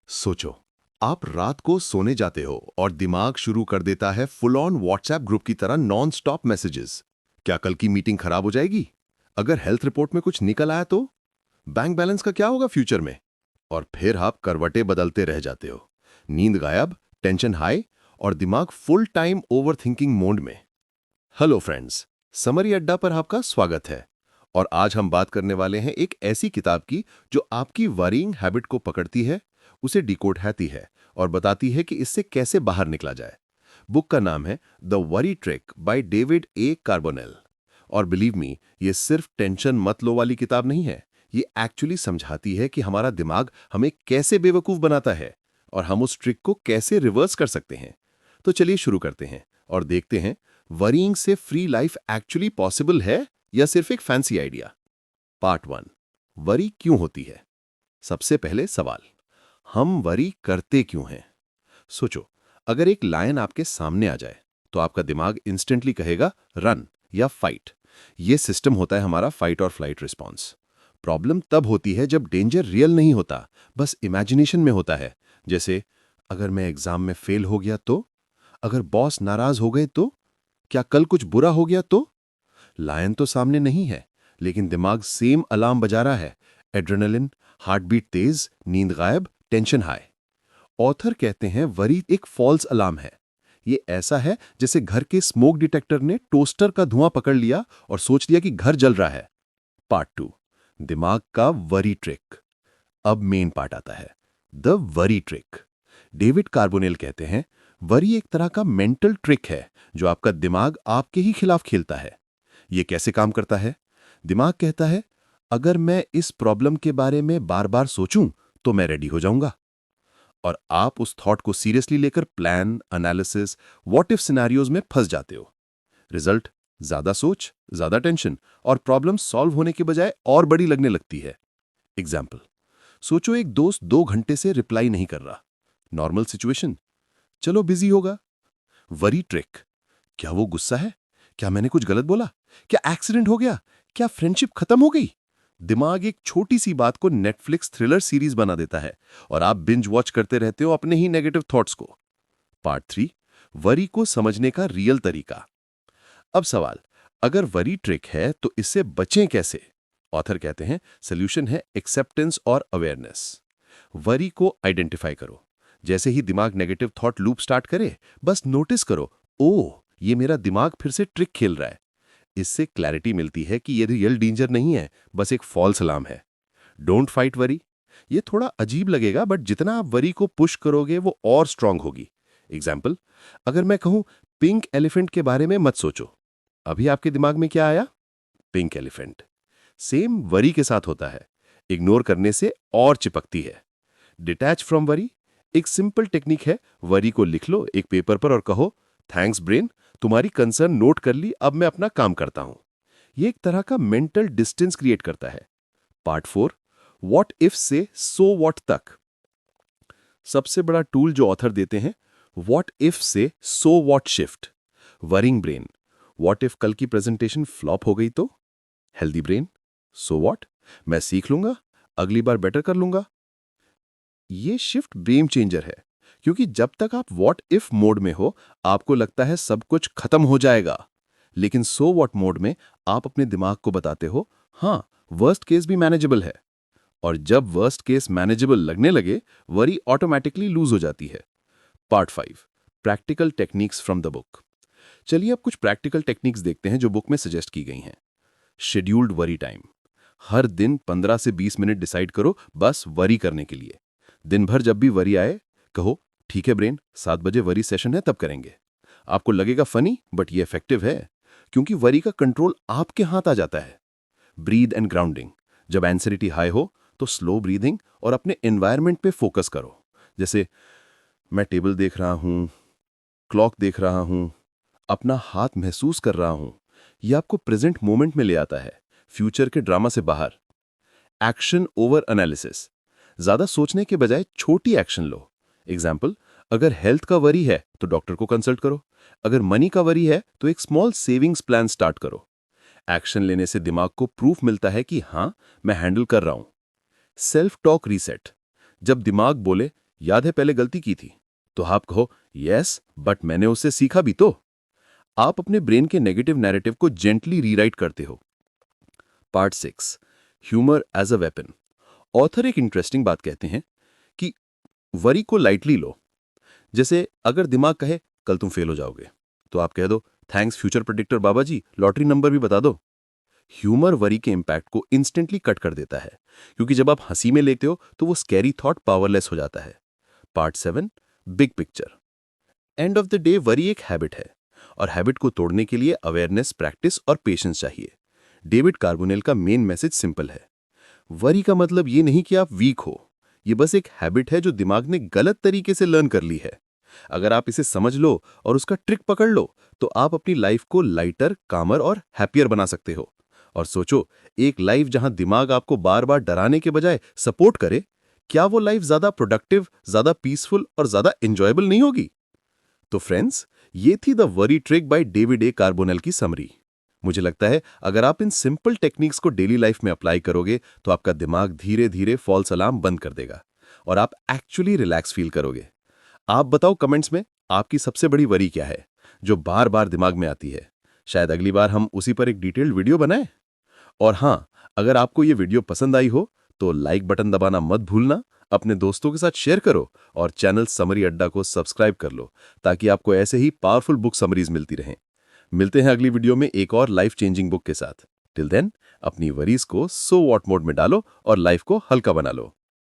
सोचो, आप रात को सोने जाते हो और दिमाग शुरू कर देता है फुल ऑन व्हाट्सएप ग्रुप की तरह नॉन स्टॉप मैसेजेस। क्या कल की मीटिंग खराब हो जाएगी? अगर हेल्थ रिपोर्ट में कुछ निकल आया तो? बैंक बैलेंस का क्या होगा फ्यूचर में? और फिर आप करवटें बदलते रह जाते हो। नींद गायब, टेंशन हाई और दिमाग full time over thinking mode में। हेलो फ्रेंड्स, समरी अड्डा पर आपका स्वागत है। और आज हम बात करने वाले हैं एक ऐसी किताब की जो आपकी वरीइंग हैबिट को पकड़ती है, उसे डिकोड है और बताती है कि इससे कैसे बाहर निकला जाए। बुक का नाम है the worry trick by David A Carbonell. और बिलीव मी, ये सिर्फ टेंशन मत लो वाली किताब नहीं है। ये एक्चुअली समझाती है कि हमारा दिमाग हमें कैसे बेवकूफ बनाता है और हम उस ट्रिक को कैसे रिवर्स कर सकते हैं। तो चलिए शुरू करते हैं और देखते हैं वरीइंग से फ्री लाइफ एक्चुअली पॉसिबल है या सिर्फ एक फैंसी आइडिया। पार्ट 1, वरी क्यों होती है। सबसे पहले सवाल, हम वरी करते क्यों हैं? सोचो, अगर एक लायन आपके सामने आ जाए तो आपका दिमाग इंस्टेंटली कहेगा रन या फाइट। यह सिस्टम होता है हमारा फाइट और फ्लाइट रिस्पॉन्स। प्रॉब्लम तब होती है जब डेंजर रियल नहीं होता, बस इमेजिनेशन में होता है। जैसे, अगर मैं एग्जाम में फेल हो गया तो? अगर बॉस नाराज हो गए तो? क्या कल कुछ बुरा हो गया तो? लायन तो सामने नहीं है, लेकिन दिमाग सेम अलार्म बजा रहा है। एड्रेनलिन, हार्ट बीट तेज, नींद गायब, टेंशन हाई। ऑथर कहते हैं वरी एक फॉल्स अलार्म है। ये ऐसा है जैसे घर के स्मोक डिटेक्टर ने टोस्टर का धुआं पकड़ लिया और सोच लिया कि घर जल रहा है। पार्ट 2, दिमाग का वरी ट्रिक। अब मेन पार्ट आता है, द वरी ट्रिक। डेविड कार्बोनेल कहते हैं वरी एक तरह का मेंटल ट्रिक है जो आपका दिमाग आपके ही खिलाफ खेलता है। ये कैसे काम करता है? दिमाग कहता है, अगर मैं इस प्रॉब्लम के बारे में बार बार सोचूं तो मैं रेडी हो जाऊंगा। और आप उस थॉट को सीरियसली लेकर plan, analysis, what if scenarios में फंस जाते हो। रिजल्ट, ज्यादा सोच, ज्यादा टेंशन और प्रॉब्लम सॉल्व होने के बजाय और बड़ी लगने लगती है। एग्जाम्पल, सोचो एक दोस्त 2 घंटे से रिप्लाई नहीं कर रहा। नॉर्मल सिचुएशन, चलो बिजी होगा। वरी ट्रिक, क्या वो गुस्सा है? क्या मैंने कुछ गलत बोला? क्या एक्सीडेंट हो गया? क्या फ्रेंडशिप खत्म हो गई? दिमाग एक छोटी सी बात को नेटफ्लिक्स थ्रिलर सीरीज बना देता है और आप बिंज वॉच करते रहते हो अपने ही नेगेटिव थॉट्स को। पार्ट 3, वरी को समझने का रियल तरीका। अब सवाल, अगर वरी ट्रिक है तो इससे बचें कैसे? ऑथर कहते हैं सोल्यूशन है एक्सेप्टेंस और अवेयरनेस। वरी को आइडेंटिफाई करो। जैसे ही दिमाग नेगेटिव थॉट लूप स्टार्ट करे, बस नोटिस करो, ओह, ये मेरा दिमाग फिर से ट्रिक खेल रहा है। इससे क्लैरिटी मिलती है कि ये रियल डेंजर नहीं है, बस एक फॉल्स अलार्म है। Don't fight worry. ये थोड़ा अजीब लगेगा, बट जितना आप वरी को पुश करोगे वो और स्ट्रांग होगी। एग्जाम्पल, अगर मैं कहूं पिंक एलिफेंट के बारे में मत सोचो, अभी आपके दिमाग में क्या आया? Pink elephant. सेम वरी के साथ होता है, इग्नोर करने से और चिपकती है। डिटैच फ्रॉम वरी, एक सिंपल टेक्निक है। वरी को लिख लो एक पेपर पर और कहो, थैंक्स ब्रेन, तुम्हारी कंसर्न नोट कर ली, अब मैं अपना काम करता हूं। ये एक तरह का मेंटल डिस्टेंस क्रिएट करता है। पार्ट 4, व्हाट इफ से सो व्हाट तक। सबसे बड़ा टूल जो ऑथर देते हैं, व्हाट इफ से so what shift. Worrying brain, what if कल की प्रेजेंटेशन फ्लॉप हो गई तो? हेल्दी ब्रेन, सो व्हाट, मैं सीख लूंगा, अगली बार बेटर कर लूंगा। ये शिफ्ट गेम चेंजर है, क्योंकि जब तक आप व्हाट इफ मोड में हो आपको लगता है सब कुछ खत्म हो जाएगा। लेकिन सो व्हाट मोड में आप अपने दिमाग को बताते हो, हाँ, वर्स्ट केस भी मैनेजेबल है। और जब वर्स्ट केस मैनेजेबल लगने लगे, वरी ऑटोमेटिकली लूज हो जाती है। Part 5, practical techniques from the book. चलिए अब कुछ प्रैक्टिकल टेक्निक्स देखते हैं जो बुक में सजेस्ट की गई हैं। Scheduled worry time. हर दिन 15 से 20 मिनट डिसाइड करो बस वरी करने के लिए। दिन भर जब भी वरी आए, कहो, ठीक है ब्रेन, 7 बजे वरी सेशन है, तब करेंगे। आपको लगेगा फनी, बट ये इफेक्टिव है, क्योंकि वरी का कंट्रोल आपके हाथ आ जाता है। Breathe and grounding. जब एंजाइटी हाई हो तो स्लो ब्रीदिंग और अपने एनवायरनमेंट पे फोकस करो। जैसे, मैं टेबल देख रहा हूं, क्लॉक देख रहा हूं, अपना हाथ महसूस कर रहा हूं। यह आपको प्रेजेंट मोमेंट में ले आता है, फ्यूचर के ड्रामा से बाहर। Action over analysis. ज्यादा सोचने के बजाय छोटी एक्शन लो। एग्जाम्पल, अगर हेल्थ का वरी है तो डॉक्टर को कंसल्ट करो। अगर मनी का वरी है तो एक स्मॉल सेविंग्स प्लान स्टार्ट करो। एक्शन लेने से दिमाग को प्रूफ मिलता है कि हाँ, मैं हैंडल कर रहा हूं। Self talk reset. जब दिमाग बोले याद है पहले गलती की थी? तो आप कहो यस, बट मैंने उससे सीखा भी तो। आप अपने ब्रेन के नेगेटिव नैरेटिव को जेंटली रीराइट करते हो। Part 6, humour as a weapon. Author एक इंटरेस्टिंग बात कहते हैं कि वरी को लाइटली लो। जैसे अगर दिमाग कहे कल तुम फेल हो जाओगे, तो आप कह दो थैंक्स फ्यूचर प्रेडिक्टर बाबा जी, लॉटरी नंबर भी बता दो। ह्यूमर वरी के इम्पैक्ट को इंस्टेंटली कट कर देता है, क्योंकि जब आप हंसी में लेते हो तो वो स्कैरी थॉट पावरलेस हो जाता है। Part 7, big picture. End of the day worry एक हैबिट है, और हैबिट को तोड़ने के लिए अवेयरनेस, प्रैक्टिस और पेशेंस चाहिए। डेविड कार्बोनेल का मेन मैसेज सिंपल है। वरी का मतलब ये नहीं कि आप वीक हो, ये बस एक हैबिट है जो दिमाग ने गलत तरीके से लर्न कर ली है। अगर आप इसे समझ लो और उसका ट्रिक पकड़ लो, तो आप अपनी लाइफ को लाइटर, कामर और हैप्पियर बना सकते हो। और सोचो, एक लाइफ जहां दिमाग आपको बार बार डराने के बजाय सपोर्ट करे, क्या वो लाइफ ज्यादा प्रोडक्टिव, ज्यादा पीसफुल और ज्यादा एंजॉयबल नहीं होगी? तो फ्रेंड्स, ये थी the worry trick by David A Carbonell की समरी। मुझे लगता है अगर आप इन सिंपल टेक्निक्स को डेली लाइफ में अप्लाई करोगे, तो आपका दिमाग धीरे धीरे फॉल्स अलार्म बंद कर देगा और आप एक्चुअली रिलैक्स फील करोगे। आप बताओ कमेंट्स में, आपकी सबसे बड़ी वरी क्या है जो बार बार दिमाग में आती है? शायद अगली बार हम उसी पर एक डिटेल्ड वीडियो बनाएं। और हाँ, अगर आपको ये वीडियो पसंद आई हो तो लाइक बटन दबाना मत भूलना, अपने दोस्तों के साथ शेयर करो और चैनल समरी अड्डा को सब्सक्राइब कर लो, ताकि आपको ऐसे ही पावरफुल बुक समरीज मिलती रहें। मिलते हैं अगली वीडियो में एक और लाइफ चेंजिंग बुक के साथ। टिल देन, अपनी वरीज को सो वॉट मोड में डालो और लाइफ को हल्का बना लो।